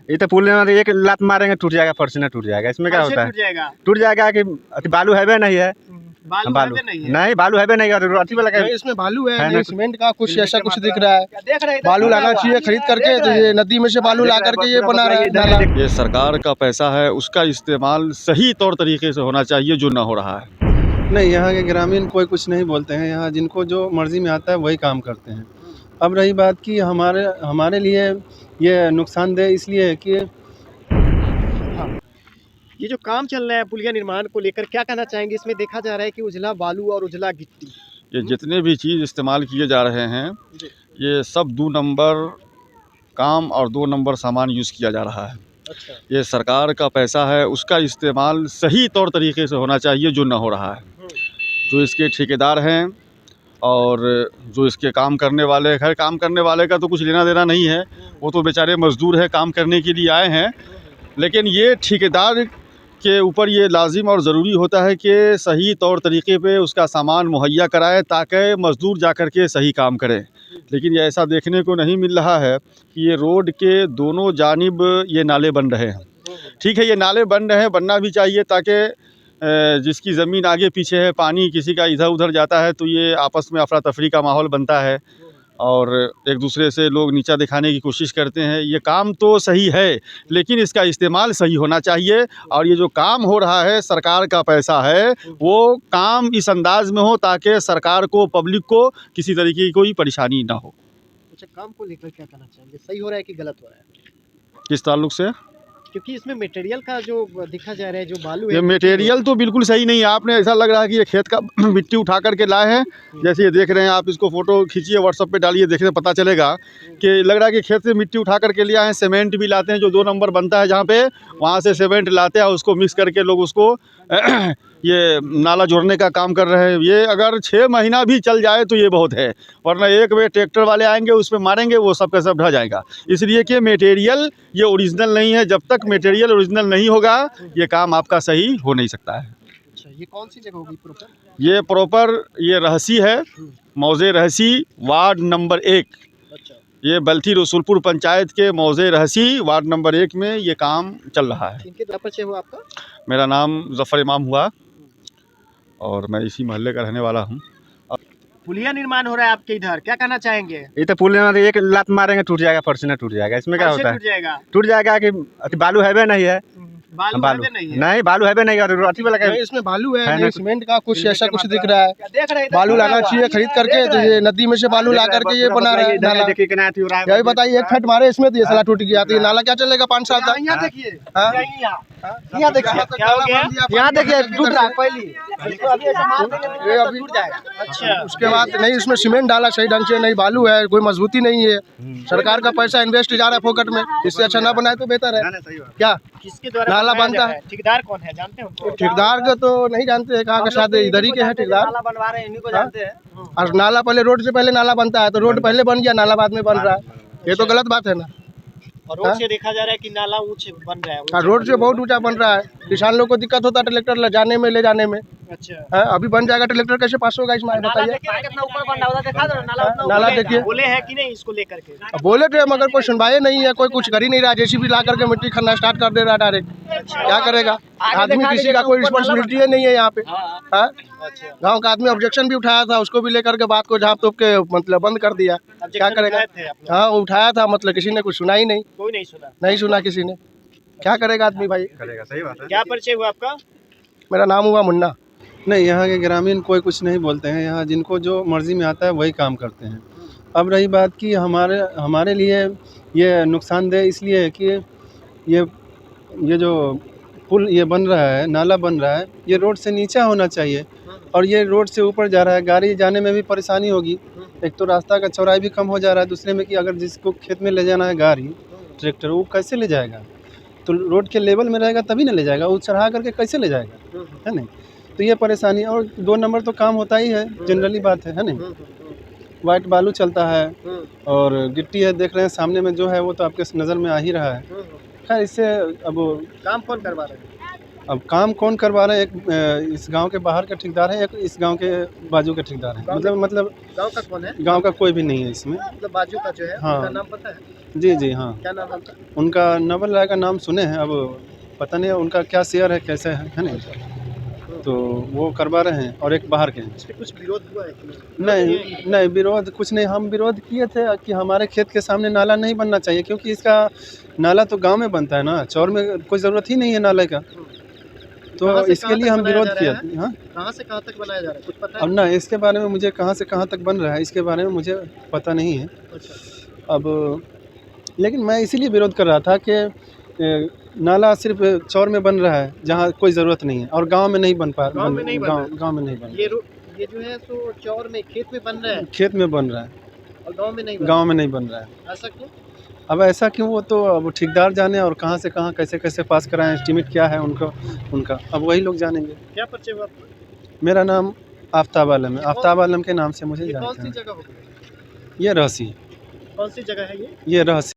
ये तो पुल में एक लात मारेंगे टूट जाएगा, फर्श ना टूट जाएगा। इसमें क्या होता है? टूट जाएगा कि बालू है नहीं है। बालू नहीं, बालू है नहीं। अथी वाला नहीं, इसमें बालू है नहीं, सीमेंट का कुछ ऐसा कुछ दिख रहा है। बालू लाना चाहिए खरीद करके, तो ये नदी में से बालू ला करके ये बना रहा है। ये सरकार का पैसा है, उसका इस्तेमाल सही तौर तरीके से होना चाहिए, जो ना हो रहा है। नहीं, यहाँ के ग्रामीण कोई कुछ नहीं बोलते हैं। यहाँ जिनको जो मर्जी में आता है वही काम करते हैं। अब रही बात कि हमारे लिए ये नुकसानदेह इसलिए है कि ये जो काम चल रहा है पुलिया निर्माण को लेकर, क्या कहना चाहेंगे? इसमें देखा जा रहा है कि उजला बालू और उजला गिट्टी, ये जितने भी चीज़ इस्तेमाल किए जा रहे हैं, ये सब 2 नंबर काम और 2 नंबर सामान यूज़ किया जा रहा है। अच्छा, ये सरकार का पैसा है, उसका इस्तेमाल सही तौर तरीके से होना चाहिए, जो ना हो रहा है। जो इसके ठेकेदार हैं और जो इसके काम करने वाले, खैर काम करने वाले का तो कुछ लेना देना नहीं है, वो तो बेचारे मज़दूर हैं, काम करने के लिए आए हैं। लेकिन ये ठेकेदार के ऊपर ये लाजिम और ज़रूरी होता है कि सही तौर तरीके पे उसका सामान मुहैया कराए, ताकि मज़दूर जा कर के सही काम करें। लेकिन ये ऐसा देखने को नहीं मिल रहा है कि ये रोड के दोनों जानिब ये नाले बन रहे हैं। ठीक है, ये नाले बन रहे हैं, बनना भी चाहिए, ताकि जिसकी ज़मीन आगे पीछे है, पानी किसी का इधर उधर जाता है तो ये आपस में अफरा तफरी का माहौल बनता है और एक दूसरे से लोग नीचा दिखाने की कोशिश करते हैं। ये काम तो सही है, लेकिन इसका इस्तेमाल सही होना चाहिए। और ये जो काम हो रहा है, सरकार का पैसा है, वो काम इस अंदाज में हो ताकि सरकार को, पब्लिक को किसी तरीके की कोई परेशानी ना हो। अच्छा, काम को लेकर क्या कहना चाहेंगे? सही हो रहा है कि गलत हो रहा है? किस ताल्लुक से? क्योंकि इसमें मटेरियल का जो दिखा जा रहा है, जो बालू है, ये मटेरियल तो बिल्कुल सही नहीं है। आपने ऐसा लग रहा है कि ये खेत का मिट्टी उठा करके लाए हैं। जैसे ये देख रहे हैं आप, इसको फ़ोटो खींचिए, व्हाट्सएप पे डालिए, देखने पता चलेगा कि लग रहा है कि खेत से मिट्टी उठा करके ले आए हैं। सीमेंट भी लाते हैं, जो 2 नंबर बनता है जहाँ पे, वहाँ से सीमेंट लाते हैं, उसको मिक्स करके लोग उसको ये नाला जोड़ने का काम कर रहे हैं। ये अगर 6 महीना भी चल जाए तो ये बहुत है, वरना एक वे ट्रैक्टर वाले आएंगे, उस पर मारेंगे, वो सब का सब ढह जाएगा। इसलिए कि मटेरियल ये ओरिजिनल नहीं है। जब तक मटेरियल ओरिजिनल नहीं होगा, ये काम आपका सही हो नहीं सकता है। अच्छा, ये कौन सी जगह होगी प्रॉपर? ये प्रॉपर ये रहसी है, मौजे रहसी, वार्ड नंबर 1। अच्छा, ये बल्थी रसूलपुर पंचायत के मौजे रहसी वार्ड नंबर 1 में ये काम चल रहा है। किनके द्वारा परिचय हुआ आपका? मेरा नाम ज़फ़र इमाम हुआ और मैं इसी मोहल्ले का रहने वाला हूँ। पुलिया निर्माण हो रहा है आपके इधर, क्या कहना चाहेंगे? ये तो पुल में एक लात मारेंगे टूट जाएगा, फर्श ना टूट जाएगा। इसमें क्या होता है? टूट जाएगा कि बालू है नहीं है। बालू नहीं, बालू है नहीं। अथी वाला नहीं, इसमें बालू है नहीं, सीमेंट का कुछ ऐसा कुछ दिख रहा है। बालू लाना चाहिए खरीद करके, तो ये नदी में से बालू ला करके ये बना रहा है नाला। यही बताइए, एक फट मारे इसमें तो ये साला टूट गया, तो ये नाला क्या चलेगा 5 साल तक? यहाँ देखिए, यहाँ देखिए टूट रहा है पहले, अभी टूट जाएगा। अच्छा, उसके बाद नहीं, इसमें सीमेंट डाला सही ढंग से नहीं, बालू है, कोई मजबूती नहीं है। सरकार का पैसा इन्वेस्ट जा रहा है फोकट में, इससे अच्छा ना बनाए तो बेहतर है। क्या किसके द्वारा नाला बनता है? ठेकेदार कौन है जानते हो? ठेकेदार को तो नहीं जानते हैं, कहाँ का, शायद इधर ही के हैं ठेकेदार। नाला बनवा रहे हैं, इन्हीं को जानते हैं। और नाला पहले, रोड से पहले नाला बनता है, तो रोड पहले बन गया, नाला बाद में बन रहा है। ये तो गलत बात है ना। और रोड से देखा जा रहा है कि नाला ऊंचे बन रहा है। रोड से बहुत ऊंचा बन रहा है, किसान लोग को दिक्कत होता है ट्रैक्टर ले जाने में, ले जाने में। अच्छा, अभी बन जाएगा, ट्रैक्टर कैसे पास होगा इसमें बताइए? नाला देखिए, बोले हैं कि नहीं इसको लेकर के? बोले थे, मगर कोई सुनवाई नहीं है, कोई कुछ कर ही नहीं रहा। जेसीबी ला करके मिट्टी खनना स्टार्ट कर दे रहा है डायरेक्ट। क्या करेगा आदमी? किसी का कोई रिस्पॉन्सिबिलिटी नहीं है यहाँ पे। गाँव का आदमी ऑब्जेक्शन भी उठाया था, उसको भी लेकर के बात को झाँप तोप के मतलब बंद कर दिया। क्या करेगा? हाँ, उठाया था, मतलब किसी ने कुछ सुना ही नहीं, कोई नहीं सुना किसी ने। क्या करेगा आदमी भाई? करेगा, सही बात है। क्या परिचय हुआ आपका? मेरा नाम हुआ मुन्ना। नहीं, यहाँ के ग्रामीण कोई कुछ नहीं बोलते हैं। यहाँ जिनको जो मर्जी में आता है वही काम करते हैं। अब रही बात कि हमारे लिए ये नुकसानदेह इसलिए है कि ये जो पुल ये बन रहा है, नाला बन रहा है, ये रोड से नीचा होना चाहिए और ये रोड से ऊपर जा रहा है। गाड़ी जाने में भी परेशानी होगी। एक तो रास्ता का चौड़ाई भी कम हो जा रहा है, दूसरे में कि अगर जिसको खेत में ले जाना है गाड़ी, ट्रैक्टर, वो कैसे ले जाएगा? तो रोड के लेवल में रहेगा तभी ना ले जाएगा, वो चढ़ा करके कैसे ले जाएगा, है नहीं? तो ये परेशानी। और 2 नंबर तो काम होता ही है, जनरली बात है नहीं? वाइट बालू चलता है और गिट्टी है, देख रहे हैं सामने में जो है वो तो आपके नज़र में आ ही रहा है। खैर, इससे अब काम कौन करवा रहे हैं? अब काम कौन करवा रहा है? एक इस गांव के बाहर का ठेकेदार है, एक इस गांव के बाजू का ठेकेदार है। मतलब गाँव का कौन है? गांव का कोई भी नहीं है इसमें। मतलब बाजू का जो है हाँ। उनका नाम पता है? जी जी हाँ, क्या नाम है उनका? उनका नवल राय का नाम सुने हैं, अब पता नहीं उनका क्या शेयर है, कैसे है ना, तो वो करवा रहे हैं और एक बाहर के हैं। इस पे कुछ विरोध हुआ है कि नहीं विरोध कुछ नहीं, हम विरोध किए थे कि हमारे खेत के सामने नाला नहीं बनना चाहिए, क्योंकि इसका नाला तो गांव में बनता है ना, चौर में कोई ज़रूरत ही नहीं है नाले का, तो इसके लिए हम विरोध किए थे। हाँ, कहाँ से कहाँ तक बनाया जा रहा है, कुछ पता अब ना इसके बारे में मुझे कहाँ से कहाँ तक बन रहा है इसके बारे में मुझे पता नहीं है। अब लेकिन मैं इसीलिए विरोध कर रहा था कि नाला सिर्फ चौर में बन रहा है जहाँ कोई ज़रूरत नहीं है, और गांव में नहीं बन पा गाँव में नहीं बन रहा है। गांव में नहीं बन ये जो है सो चौर में खेत में बन रहा है खेत में बन रहा है और गाँव में नहीं गांव में नहीं बन रहा है। ऐसा क्यों? अब ऐसा क्यों, वो तो अब ठेकेदार जाने, और कहाँ से कहाँ कैसे कैसे पास कराएं, एस्टीमेट क्या है उनका अब वही लोग जानेंगे। क्या परिचय हुआ आपका? मेरा नाम आफ्ताब आलम है, आफ्ताब आलम के नाम से मुझे ये कौन जानते सी हैं। जगह होगी? ये रहसी, कौन सी जगह है ये? ये रहसी।